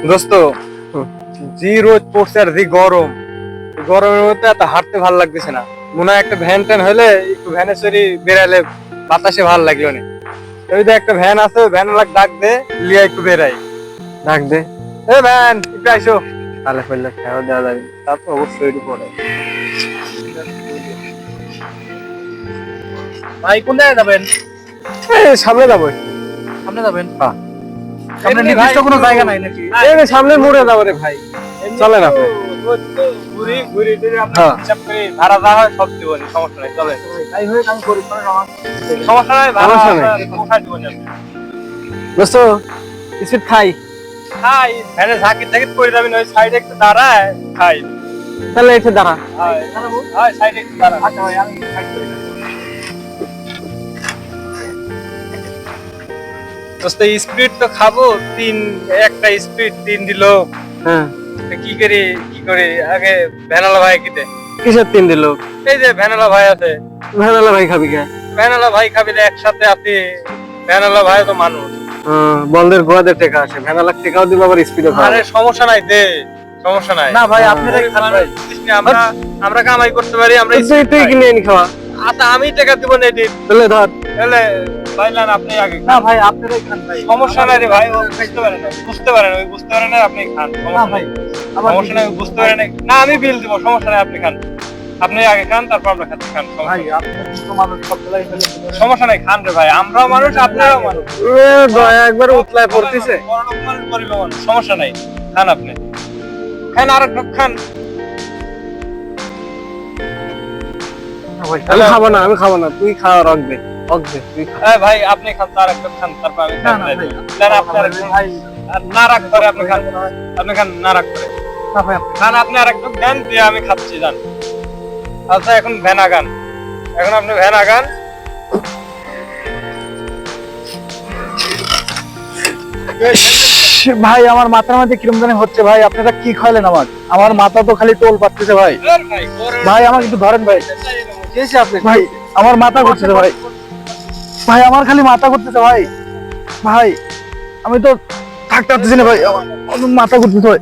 দোস্ত, জি রোদ পড়ছে আর জি গরম, গরমের মধ্যে এত হাঁটতে ভালো লাগতেছে না। মনে হয় একটা ভ্যান ট্যান হলে একটু ভ্যানে চড়ি বেড়ালে বাতাসে ভালো লাগলো না। ওই যে একটা ভ্যান আছে, ভ্যান লাগ ডাক দে, লিয়া একটু বেড়াই। ডাক দে, এ ভ্যান একটু আইসো। তাহলে ফেললে খেয়াল দেওয়া যাবে, তারপর অবশ্যই একটু পরে। ভাই কোন জায়গায় যাবেন? সামনে যাবো। সামনে যাবেন? হ্যাঁ। সামনে নির্দিষ্ট কোনো জায়গা নাই নাকি? সামনে মোড়ে যাবো রে ভাই, চলেন আপনি। ঘুরি ঘুরি হ্যাঁ। হিসাব করে ভাড়া যা হয় সব দিবনি, সমস্যা নাই, চলেন। তাই হোক আমি করি, কোনো সমস্যা নাই, ভাড়া সমস্যা নাই। পোষায় দিবনি আপনি। দোস্ত স্পিড খাই, খাই ভ্যানে ঝাঁকির ঝাঁকির করে যাবেন, ওই সাইডে একটু দাঁড়ায় খাই। তাহলে একটু দাঁড়া। হয় সাইডে একটু দাঁড়া। আচ্ছা ভাই আমি সাইড করে যাচ্ছি। দোস্ত স্পিড তো খাবো, একটা স্পিড 3 দিল। হ্যাঁ, কি করি আগে ভ্যানালা ভাই কিতে। কিসের 3 দিল? এই যে ভ্যানালা ভাই আছে, ভ্যানালা ভাই খাবি কে? ভ্যানালা ভাই খাবি একসাথে আপনি। ভ্যানালা ভাই তো মানুষ। বন্ধের গোয়াদের টেকা আছে, ভ্যানালা টেকাও দিব আবার স্পিডও খাওয়া। আরে সমস্যা নাই, দে, সমস্যা নাই। না ভাই, আপনারাই খান ভাই। আমরা আমরা কামাই করতে পারি, আমরা তুই কিনে এনে খাওয়া। আচ্ছা আমি টাকা দিব না এটি। তাহলে ধর। তাহলে ভাই লান আপনি আগে। না ভাই, আপনারাই খান ভাই। সমস্যা নাই রে ভাই, ও বুঝতে পারে না আপনি খান। না ভাই, সমস্যা নাই, বুঝতে পারে না। না আমি বিল দিব, সমস্যা নাই, আপনি খান। আপনি আগে খান, তারপর আমরা খাচ্ছি, খান। ভাই আপনি তো মানুষ, সব বেলায় ফেলে। সমস্যা নাই, খান রে ভাই, আমরাও মানুষ আপনারাও মানুষ। দয়া একবার উতলায় পড়তেছে। বড় লোক মানুষ, গরিব মানুষ, সমস্যা নাই, খান আপনি। খান আর একটু খান। আমি খাবো না, তুই খাওয়া রাখবে। তুই খা। হ্যাঁ ভাই আপনি খান, তার একটু খান, তারপর আমি খান। না রাখ করে আপনি খান, আপনি খান, না রাখ করে। না ভাই, খান আপনি আর একটু দেন, দিয়ে আমি খাচ্ছি, জান। আচ্ছা এখন ভ্যান আগান, এখন আপনি ভ্যান আগান। ভাই আমার মাথার মধ্যে কিরম জানি হচ্ছে ভাই, আপনারা কি খাইলেন? আমার মাথা তো খালি টোল পাচ্ছে ভাই। ভাই আমাকে একটু ধরেন ভাই। ভাই আমার মাথা ঘুরতেছে ভাই, ভাই আমার খালি মাথা ঘুরতেছে ভাই। ভাই আমি তো থাকতে পারতেছি না ভাই, আমার মাথা ঘুরতেছে ভাই।